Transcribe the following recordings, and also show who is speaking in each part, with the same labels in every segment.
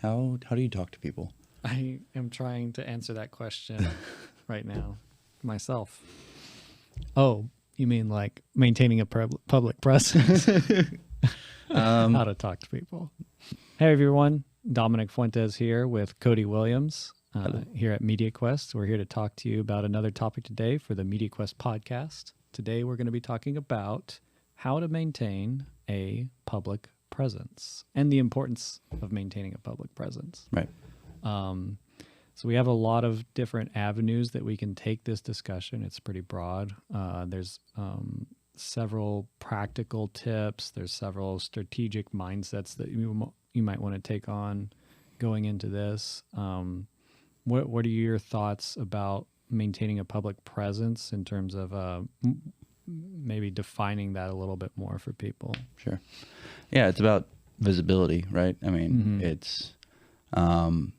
Speaker 1: How do you talk to people?
Speaker 2: I am trying to answer that question right now myself. Oh, you mean like maintaining a public presence? How to talk to people. Hey, everyone. Dominick Fuentes here with Cody Williams here at MediaQuest. We're here to talk to you about another topic today for the MediaQuest podcast. Today, we're going to be talking about how to maintain a public presence and the importance of maintaining a public presence.
Speaker 1: Right.
Speaker 2: So we have a lot of different avenues that we can take this discussion. It's pretty broad. There's several practical tips. There's several strategic mindsets that you might want to take on going into this. What are your thoughts about maintaining a public presence in terms of maybe defining that a little bit more for people?
Speaker 1: Sure. Yeah, it's about visibility, right? I mean, it's how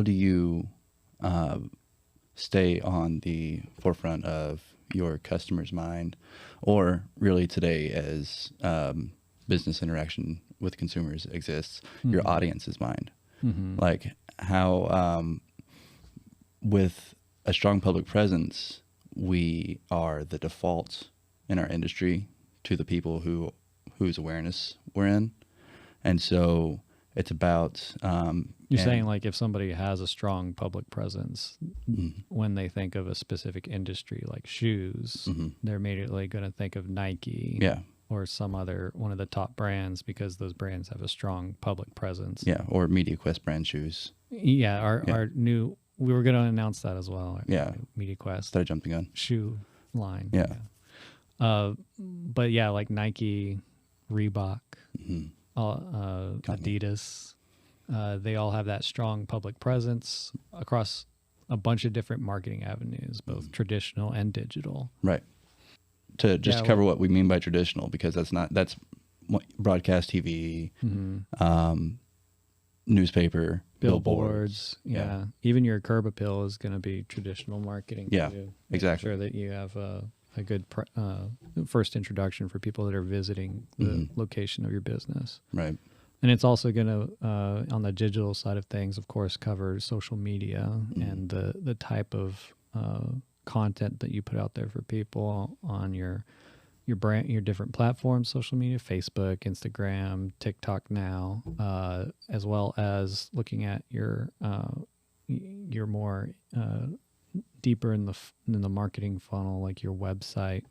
Speaker 1: do you stay on the forefront of your customer's mind, or really today as business interaction with consumers exists, your audience's mind. Like how with a strong public presence, we are the default in our industry to the people whose awareness we're in. And so it's about
Speaker 2: you're saying like if somebody has a strong public presence, when they think of a specific industry like shoes, they're immediately going to think of Nike or some other one of the top brands because those brands have a strong public presence.
Speaker 1: Yeah, or MediaQuest brand shoes.
Speaker 2: Yeah, our new, we were going to announce that as well. MediaQuest.
Speaker 1: Started jumping on.
Speaker 2: Shoe line.
Speaker 1: Yeah.
Speaker 2: But yeah, like Nike, Reebok, Adidas, they all have that strong public presence across a bunch of different marketing avenues, both traditional and digital.
Speaker 1: Right. To just cover what we mean by traditional, because that's broadcast TV, newspaper, billboards.
Speaker 2: Yeah. Even your curb appeal is going to be traditional marketing.
Speaker 1: Yeah,
Speaker 2: too.
Speaker 1: exactly.
Speaker 2: Make sure that you have a good first introduction for people that are visiting the location of your business.
Speaker 1: Right.
Speaker 2: And it's also going to, on the digital side of things, of course, cover social media and the type of content that you put out there for people on your brand, your different platforms, social media, Facebook, Instagram, TikTok now, as well as looking at your more deeper in the marketing funnel, like your website,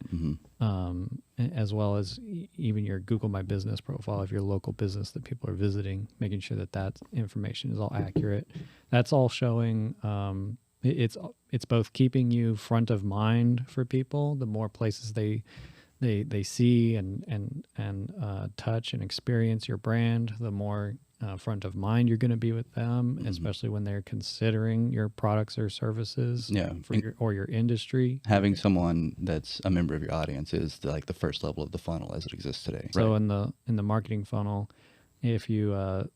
Speaker 2: as well as even your Google My Business profile of your local business that people are visiting, making sure that information is all accurate. That's all showing. It's both keeping you front of mind for people. The more places they see and touch and experience your brand, the more front of mind you're going to be with them, especially when they're considering your products or services for your industry.
Speaker 1: Having someone that's a member of your audience is like the first level of the funnel as it exists today.
Speaker 2: So in the marketing funnel, if you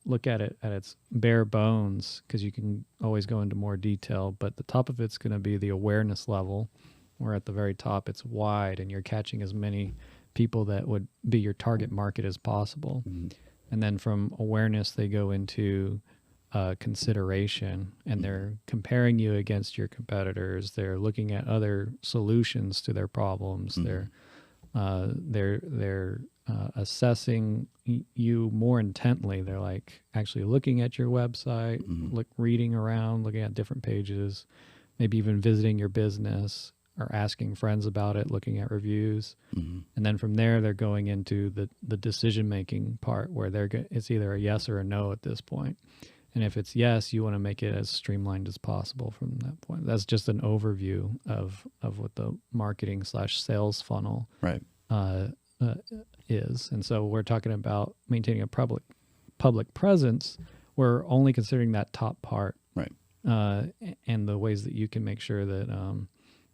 Speaker 2: look at it at its bare bones, because you can always go into more detail, but the top of it's going to be the awareness level, where at the very top it's wide and you're catching as many people that would be your target market as possible. And then from awareness, they go into consideration, and they're comparing you against your competitors. They're looking at other solutions to their problems. They're assessing you more intently. They're like actually looking at your website, reading around, looking at different pages, maybe even visiting your business or asking friends about it, looking at reviews. And then from there, they're going into the decision-making part where it's either a yes or a no at this point. And if it's yes, you want to make it as streamlined as possible from that point. That's just an overview of what the marketing / sales funnel is. And so we're talking about maintaining a public presence. We're only considering that top part.
Speaker 1: Right.
Speaker 2: And the ways that you can make sure that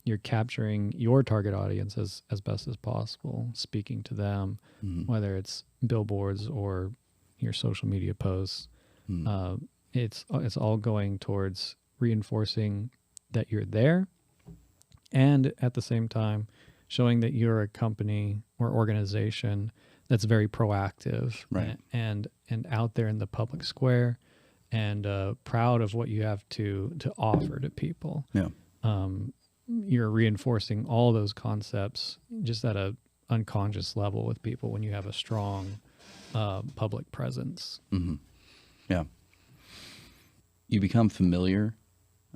Speaker 2: you're capturing your target audience as best as possible, speaking to them, whether it's billboards or your social media posts. It's all going towards reinforcing that you're there, and at the same time showing that you're a company or organization that's very proactive,
Speaker 1: right,
Speaker 2: and and out there in the public square, and proud of what you have to offer to people.
Speaker 1: Yeah.
Speaker 2: You're reinforcing all those concepts just at a unconscious level with people when you have a strong public presence.
Speaker 1: Mm-hmm. Yeah. You become familiar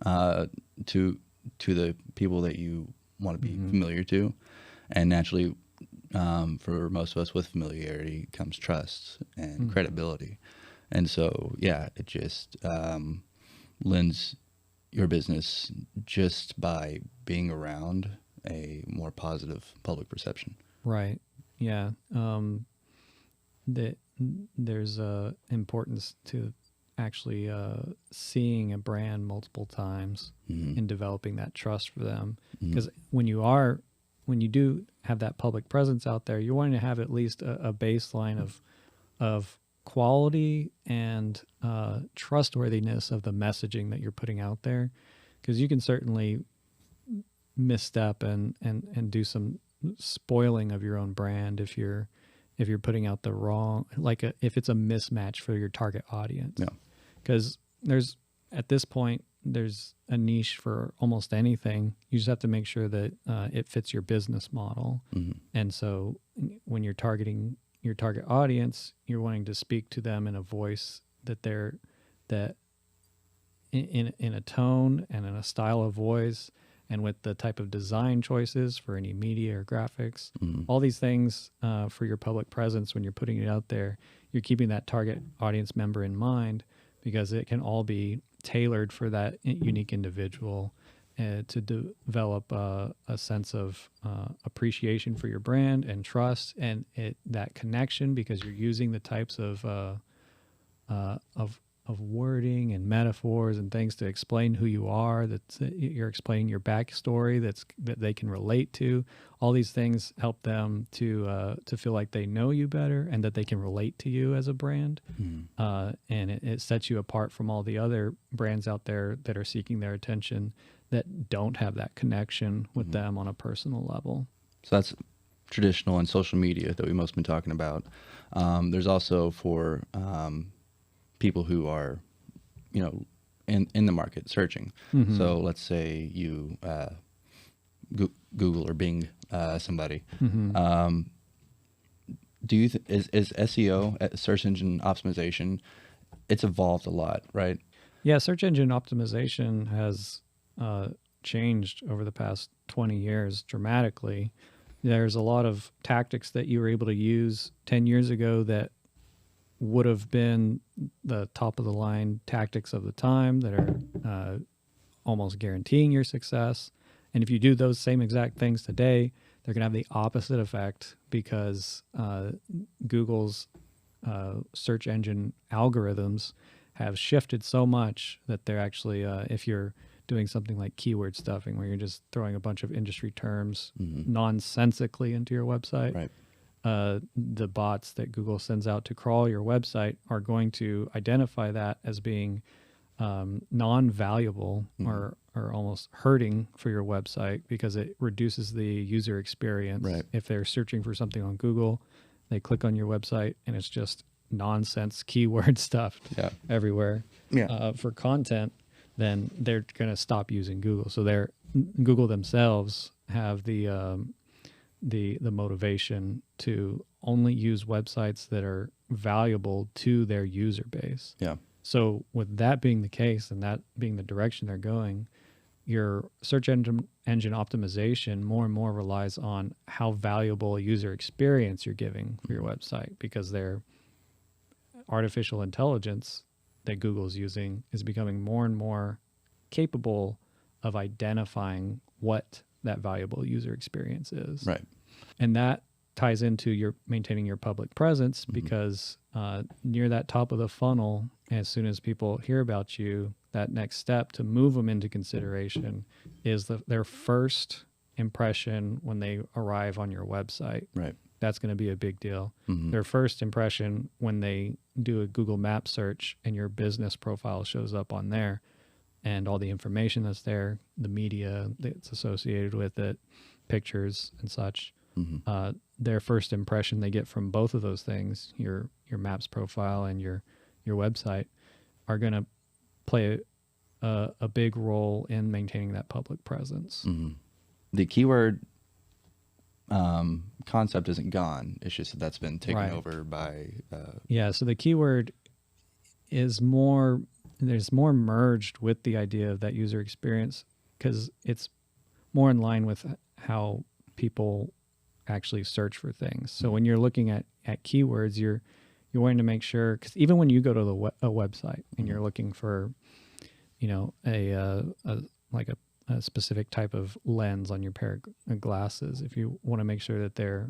Speaker 1: to the people that you want to be familiar to, and naturally, for most of us, with familiarity comes trust and credibility, and so yeah, it just lends your business just by being around a more positive public perception.
Speaker 2: Right. Yeah. There's importance to actually seeing a brand multiple times and developing that trust for them. Because when you do have that public presence out there, you're wanting to have at least a baseline of quality and trustworthiness of the messaging that you're putting out there. Because you can certainly misstep and do some spoiling of your own brand if you're putting out the wrong, if it's a mismatch for your target audience.
Speaker 1: Yeah.
Speaker 2: Because at this point, there's a niche for almost anything. You just have to make sure that it fits your business model. And so when you're targeting your target audience, you're wanting to speak to them in a voice that in a tone and in a style of voice, and with the type of design choices for any media or graphics, all these things for your public presence. When you're putting it out there, you're keeping that target audience member in mind, because it can all be tailored for that unique individual to develop a sense of appreciation for your brand and trust, and that connection, because you're using the types of wording and metaphors and things to explain who you are, that you're explaining your backstory that they can relate to. All these things help them to feel like they know you better and that they can relate to you as a brand. And it sets you apart from all the other brands out there that are seeking their attention that don't have that connection with them on a personal level.
Speaker 1: So that's traditional and social media that we've most been talking about. There's also for people who are, in the market searching. So let's say you Google or Bing somebody. Do you is SEO, search engine optimization? It's evolved a lot, right?
Speaker 2: Yeah, search engine optimization has changed over the past 20 years dramatically. There's a lot of tactics that you were able to use 10 years ago that would have been the top of the line tactics of the time that are almost guaranteeing your success. And if you do those same exact things today, they're going to have the opposite effect, because Google's search engine algorithms have shifted so much that they're actually, if you're doing something like keyword stuffing, where you're just throwing a bunch of industry terms nonsensically into your website,
Speaker 1: Right.
Speaker 2: The bots that Google sends out to crawl your website are going to identify that as being non-valuable or almost hurting for your website, because it reduces the user experience.
Speaker 1: Right.
Speaker 2: If they're searching for something on Google, they click on your website and it's just nonsense keyword stuff everywhere for content, then they're going to stop using Google. So Google themselves have the motivation to only use websites that are valuable to their user base.
Speaker 1: Yeah.
Speaker 2: So with that being the case, and that being the direction they're going, your search engine optimization more and more relies on how valuable a user experience you're giving for your website, because their artificial intelligence that Google's using is becoming more and more capable of identifying what that valuable user experience is.
Speaker 1: Right.
Speaker 2: And that ties into your maintaining your public presence, because near that top of the funnel, as soon as people hear about you, that next step to move them into consideration is their first impression when they arrive on your website.
Speaker 1: Right.
Speaker 2: That's going to be a big deal. Their first impression when they do a Google Map search and your business profile shows up on there, and all the information that's there, the media that's associated with it, pictures and such, their first impression they get from both of those things, your Maps profile and your website, are going to play a big role in maintaining that public presence.
Speaker 1: The keyword concept isn't gone. It's just that that's been taken over by.
Speaker 2: Yeah. So the keyword is more, there's more merged with the idea of that user experience, because it's more in line with how people actually search for things. So when you're looking at keywords, you're wanting to make sure, because even when you go to a website and you're looking for, you know, a specific type of lens on your pair of glasses, if you want to make sure that they're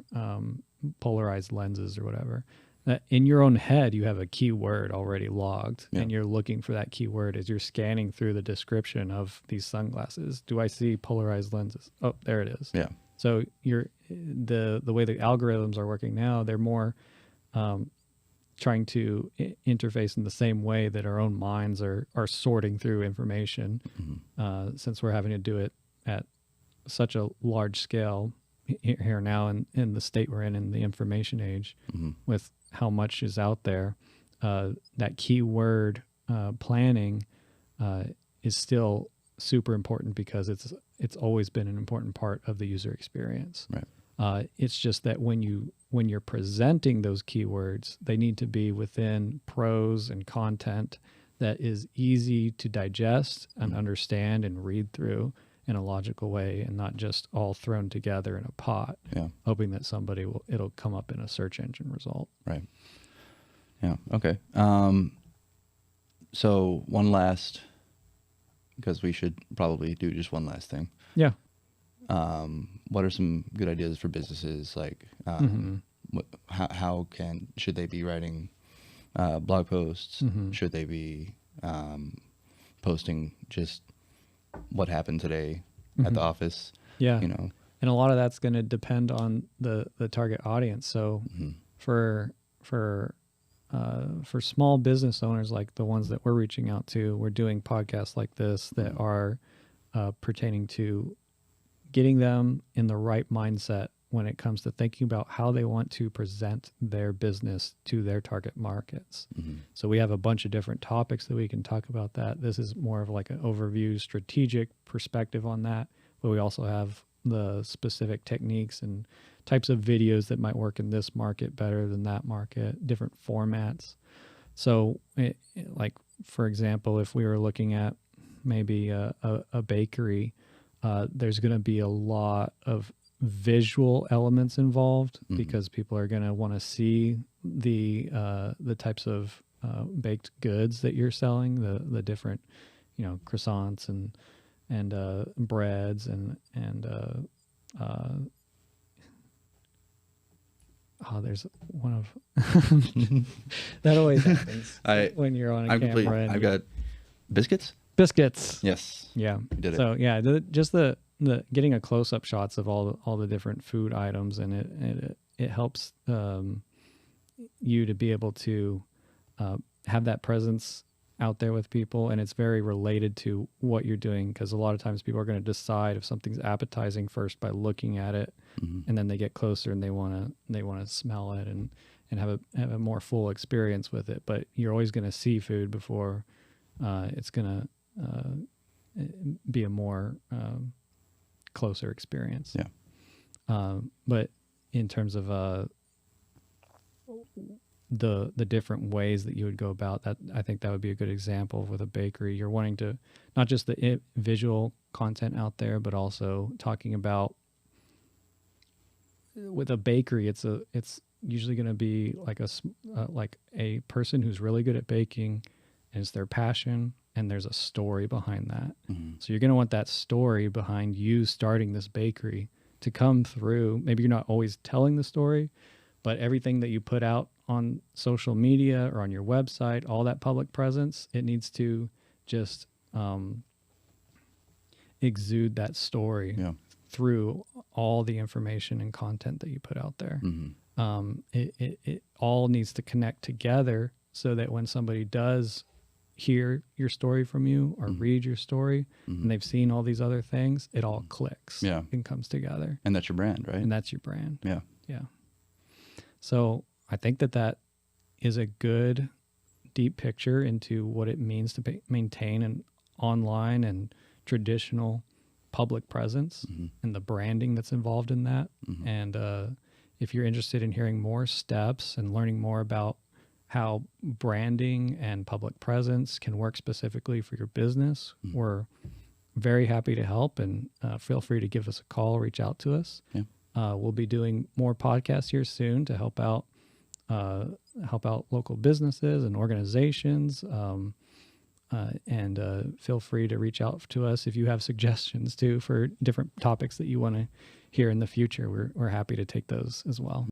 Speaker 2: polarized lenses or whatever, that in your own head you have a keyword already logged, and you're looking for that keyword as you're scanning through the description of these sunglasses. Do I see polarized lenses? Oh, there it is.
Speaker 1: Yeah.
Speaker 2: So the way the algorithms are working now, they're more trying to interface in the same way that our own minds are sorting through information, since we're having to do it at such a large scale here now in the state we're in the information age, with how much is out there. That keyword planning is still super important, because it's always been an important part of the user experience.
Speaker 1: Right.
Speaker 2: It's just that when you're presenting those keywords, they need to be within prose and content that is easy to digest and understand and read through in a logical way, and not just all thrown together in a pot, hoping that it'll come up in a search engine result.
Speaker 1: Right. Yeah. Okay. So one last, because we should probably do just one last thing.
Speaker 2: Yeah.
Speaker 1: What are some good ideas for businesses? Like, should they be writing blog posts? Should they be posting just what happened today at the office?
Speaker 2: Yeah.
Speaker 1: You know,
Speaker 2: and a lot of that's going to depend on the target audience. So for small business owners, like the ones that we're reaching out to, we're doing podcasts like this that are pertaining to getting them in the right mindset when it comes to thinking about how they want to present their business to their target markets. So we have a bunch of different topics that we can talk about that. This is more of like an overview, strategic perspective on that, but we also have the specific techniques and types of videos that might work in this market better than that market, different formats. So like, for example, if we were looking at maybe a bakery, there's going to be a lot of visual elements involved, because people are going to want to see the types of baked goods that you're selling, the different, you know, croissants and breads and there's one of that always happens when you're on a camera.
Speaker 1: I've got biscuits. Yes.
Speaker 2: Yeah.
Speaker 1: We did it.
Speaker 2: So yeah, just the getting a close up shots of all the different food items, and it helps you to be able to have that presence out there with people, and it's very related to what you're doing, because a lot of times people are going to decide if something's appetizing first by looking at it, and then they get closer and they want to smell it and have a more full experience with it. But you're always going to see food before it's going to be a more closer experience.
Speaker 1: Yeah.
Speaker 2: But in terms of the different ways that you would go about that, I think that would be a good example with a bakery. You're wanting to not just the visual content out there, but also talking about, with a bakery, it's usually going to be like a person who's really good at baking, and it's their passion, and there's a story behind that. So you're going to want that story behind you starting this bakery to come through. Maybe you're not always telling the story, but everything that you put out on social media or on your website, all that public presence, it needs to just exude that story through all the information and content that you put out there. It all needs to connect together, so that when somebody does hear your story from you or read your story
Speaker 1: Mhm.
Speaker 2: and they've seen all these other things, it all clicks
Speaker 1: Yeah.
Speaker 2: and comes together.
Speaker 1: And that's your brand, right?
Speaker 2: And that's your brand.
Speaker 1: Yeah.
Speaker 2: Yeah. So I think that that is a good deep picture into what it means to maintain an online and traditional public presence
Speaker 1: Mhm.
Speaker 2: and the branding that's involved in that.
Speaker 1: Mhm.
Speaker 2: And if you're interested in hearing more steps and learning more about how branding and public presence can work specifically for your business, we're very happy to help, and feel free to give us a call, reach out to us.
Speaker 1: Yeah.
Speaker 2: We'll be doing more podcasts here soon to help out local businesses and organizations. And feel free to reach out to us if you have suggestions too for different topics that you want to hear in the future. We're happy to take those as well.